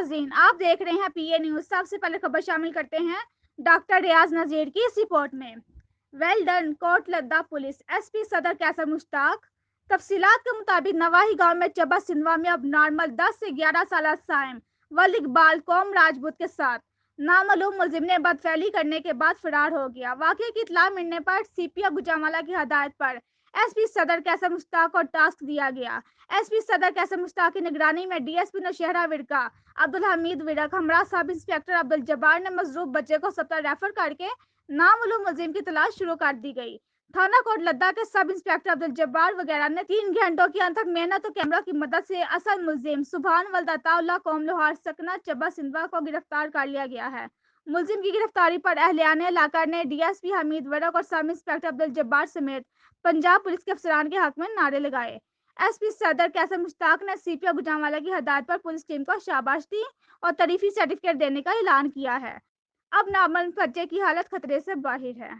नाज़रीन, आप देख रहे हैं पीए न्यूज़। सबसे पहले खबर शामिल करते हैं डॉक्टर रियाज नज़ीर की इस रिपोर्ट में। Well done Kot Ladda police SP Sadar Qaiser Mushtaq. तफसीलात के मुताबिक नवाही गांव में चबा सिंधवा में अब नॉर्मल 10 से 11 साल साइम वल इकबाल कौम राजपूत के साथ नामालूम मुलजिम ने बदफैली करने के बाद फरार हो गया। वाकये की इत्तला मिलने पर सीपीओ गुजरांवाला की हदायत पर एसपी सदर कैसर मुश्ताक को टास्क दिया गया। एसपी सदर कैसर मुश्ताक की निगरानी में डीएसपी नौशहरा विरका अब्दुल हमीद विरक हमरा सब इंस्पेक्टर अब्दुल जब्बार ने मजरूब बच्चे को अस्पताल रेफर करके नामालूम मुलजिम की तलाश शुरू कर दी गई। थाना कोट लद्दा के सब इंस्पेक्टर अब्दुल जब्बार वगैरह ने 3 घंटों की अनथक मेहनत और कैमरा की मदद से असल मुलजिम सुभान वल्दाताउल्लाह कौम लोहार सकना चब्बा सिंधवा को गिरफ्तार कर लिया गया है। मुलजिम की गिरफ्तारी पर अहलियाने इलाका ने डीएसपी हमीद वरक और सब इंस्पेक्टर अब्दुल जब्बार समेत पंजाब पुलिस के अफसरान के हक में नारे लगाए। एसपी सदर कैसर मुश्ताक ने सीपीओ गुजरांवाला की हदायत पर पुलिस टीम को शाबाश दी और तारीफी सर्टिफिकेट देने का ऐलान किया है। अब नामजद बच्चे की हालत खतरे से बाहर है।